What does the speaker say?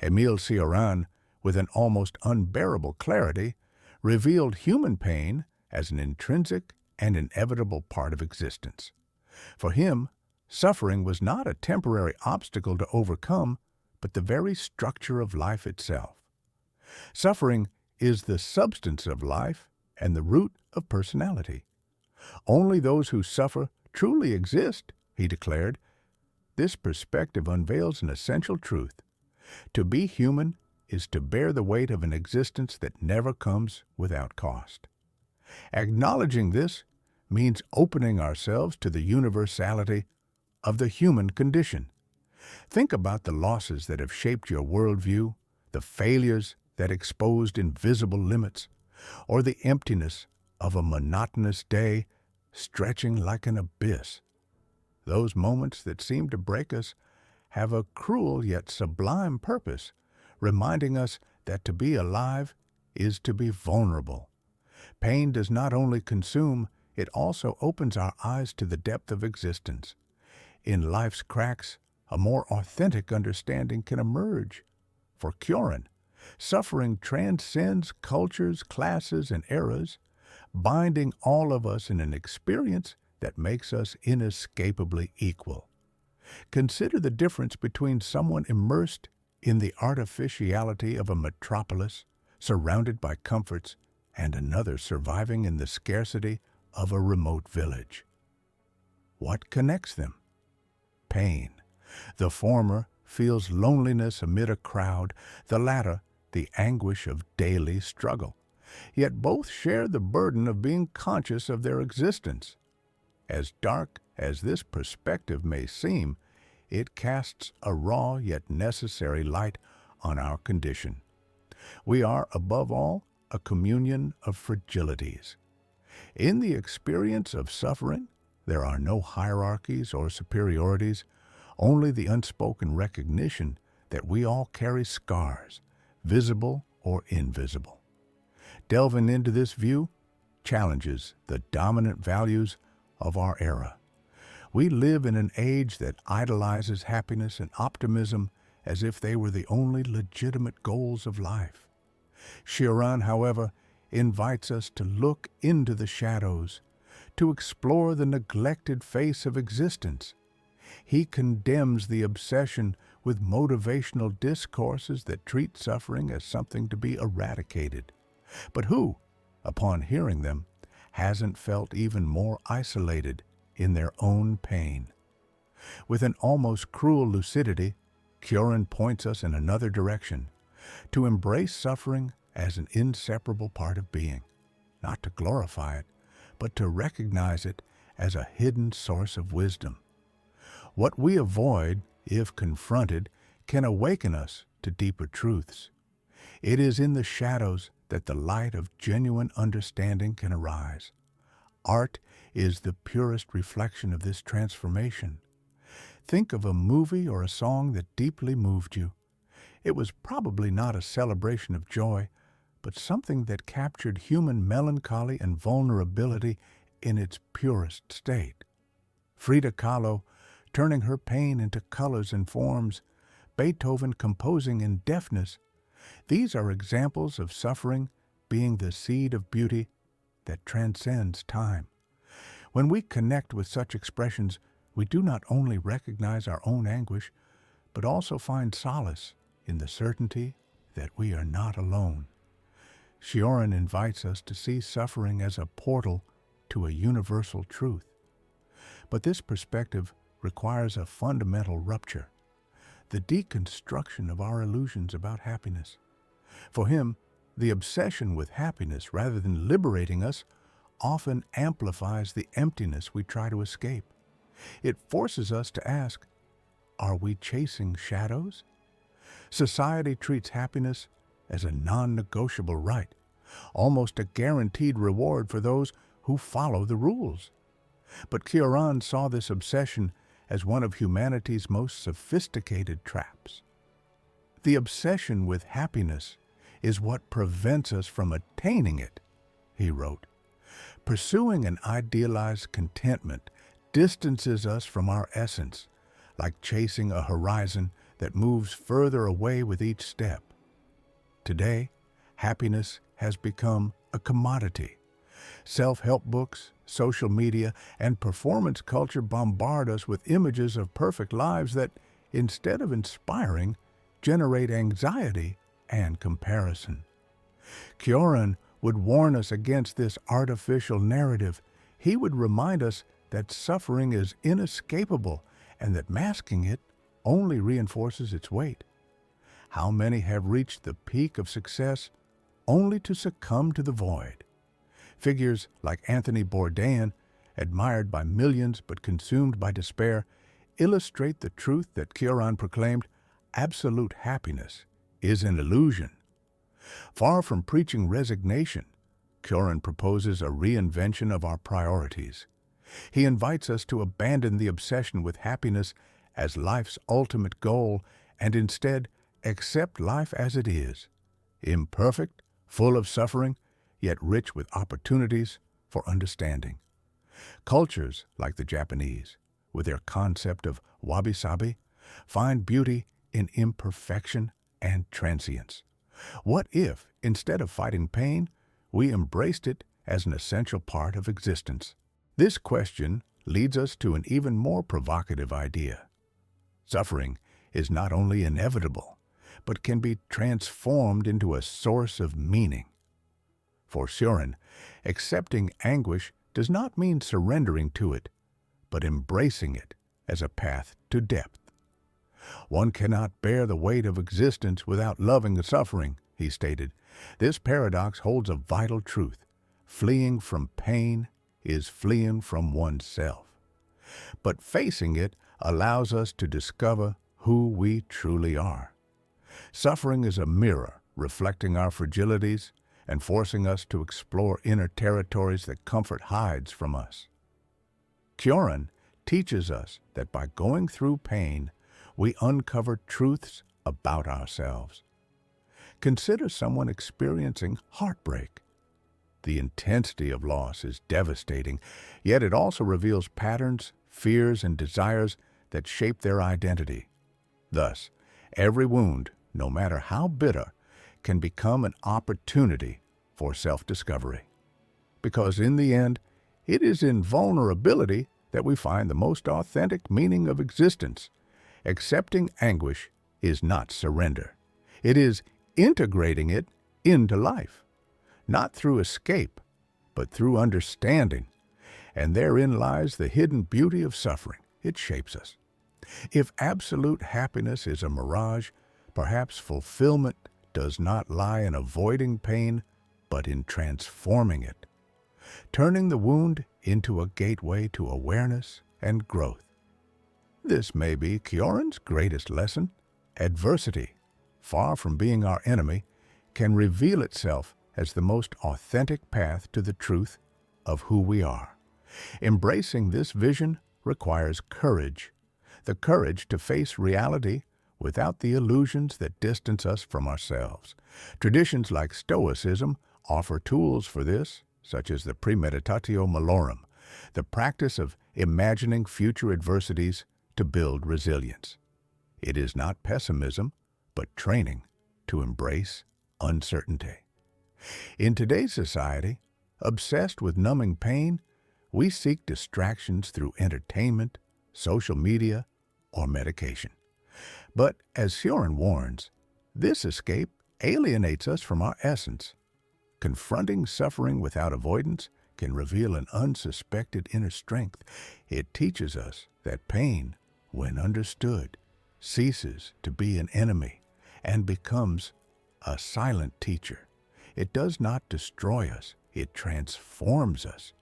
Emil Cioran, with an almost unbearable clarity, revealed human pain as an intrinsic and inevitable part of existence. For him, suffering was not a temporary obstacle to overcome, but the very structure of life itself. Suffering is the substance of life and the root of personality. Only those who suffer truly exist, he declared. This perspective unveils an essential truth. To be human is to bear the weight of an existence that never comes without cost. Acknowledging this means opening ourselves to the universality of the human condition. Think about the losses that have shaped your worldview, the failures that exposed invisible limits, or the emptiness of a monotonous day stretching like an abyss. Those moments that seem to break us have a cruel yet sublime purpose, reminding us that to be alive is to be vulnerable. Pain does not only consume, it also opens our eyes to the depth of existence. In life's cracks, a more authentic understanding can emerge. For Cioran, suffering transcends cultures, classes, and eras, binding all of us in an experience that makes us inescapably equal. Consider the difference between someone immersed in the artificiality of a metropolis, surrounded by comforts, and another surviving in the scarcity of a remote village. What connects them? Pain. The former feels loneliness amid a crowd, the latter the anguish of daily struggle. Yet both share the burden of being conscious of their existence. As dark as this perspective may seem, it casts a raw yet necessary light on our condition. We are, above all, a communion of fragilities. In the experience of suffering, there are no hierarchies or superiorities, only the unspoken recognition that we all carry scars, visible or invisible. Delving into this view challenges the dominant values of our era. We live in an age that idolizes happiness and optimism as if they were the only legitimate goals of life. Cioran, however, invites us to look into the shadows, to explore the neglected face of existence. He condemns the obsession with motivational discourses that treat suffering as something to be eradicated. But who, upon hearing them, hasn't felt even more isolated in their own pain? With an almost cruel lucidity, Cioran points us in another direction, to embrace suffering as an inseparable part of being, not to glorify it, but to recognize it as a hidden source of wisdom. What we avoid, if confronted, can awaken us to deeper truths. It is in the shadows that the light of genuine understanding can arise. Art is the purest reflection of this transformation. Think of a movie or a song that deeply moved you. It was probably not a celebration of joy, but something that captured human melancholy and vulnerability in its purest state. Frida Kahlo turning her pain into colors and forms, Beethoven composing in deafness. These are examples of suffering being the seed of beauty that transcends time. When we connect with such expressions, we do not only recognize our own anguish, but also find solace in the certainty that we are not alone. Cioran invites us to see suffering as a portal to a universal truth. But this perspective requires a fundamental rupture, the deconstruction of our illusions about happiness. For him, the obsession with happiness, rather than liberating us, often amplifies the emptiness we try to escape. It forces us to ask, are we chasing shadows? Society treats happiness as a non-negotiable right, almost a guaranteed reward for those who follow the rules. But Cioran saw this obsession as one of humanity's most sophisticated traps. The obsession with happiness is what prevents us from attaining it, he wrote. Pursuing an idealized contentment distances us from our essence, like chasing a horizon that moves further away with each step. Today, happiness has become a commodity. Self-help books, social media, and performance culture bombard us with images of perfect lives that, instead of inspiring, generate anxiety and comparison. Cioran would warn us against this artificial narrative. He would remind us that suffering is inescapable and that masking it only reinforces its weight. How many have reached the peak of success only to succumb to the void? Figures like Anthony Bourdain, admired by millions but consumed by despair, illustrate the truth that Cioran proclaimed: absolute happiness is an illusion. Far from preaching resignation, Cioran proposes a reinvention of our priorities. He invites us to abandon the obsession with happiness as life's ultimate goal and instead accept life as it is, imperfect, full of suffering, yet rich with opportunities for understanding. Cultures like the Japanese, with their concept of wabi-sabi, find beauty in imperfection and transience. What if, instead of fighting pain, we embraced it as an essential part of existence? This question leads us to an even more provocative idea. Suffering is not only inevitable, but can be transformed into a source of meaning. For Cioran, accepting anguish does not mean surrendering to it, but embracing it as a path to depth. One cannot bear the weight of existence without loving the suffering, he stated. This paradox holds a vital truth. Fleeing from pain is fleeing from oneself. But facing it allows us to discover who we truly are. Suffering is a mirror reflecting our fragilities and forcing us to explore inner territories that comfort hides from us. Cioran teaches us that by going through pain, we uncover truths about ourselves. Consider someone experiencing heartbreak. The intensity of loss is devastating, yet it also reveals patterns, fears, and desires that shape their identity. Thus, every wound, no matter how bitter, can become an opportunity for self-discovery. Because in the end, it is in vulnerability that we find the most authentic meaning of existence. Accepting anguish is not surrender. It is integrating it into life, not through escape, but through understanding. And therein lies the hidden beauty of suffering. It shapes us. If absolute happiness is a mirage, perhaps fulfillment does not lie in avoiding pain, but in transforming it, turning the wound into a gateway to awareness and growth. This may be Cioran's greatest lesson. Adversity, far from being our enemy, can reveal itself as the most authentic path to the truth of who we are. Embracing this vision requires courage, the courage to face reality without the illusions that distance us from ourselves. Traditions like Stoicism offer tools for this, such as the premeditatio malorum, the practice of imagining future adversities to build resilience. It is not pessimism, but training to embrace uncertainty. In today's society, obsessed with numbing pain, we seek distractions through entertainment, social media, or medication. But as Cioran warns, this escape alienates us from our essence. Confronting suffering without avoidance can reveal an unsuspected inner strength. It teaches us that pain, when understood, ceases to be an enemy and becomes a silent teacher. It does not destroy us, it transforms us.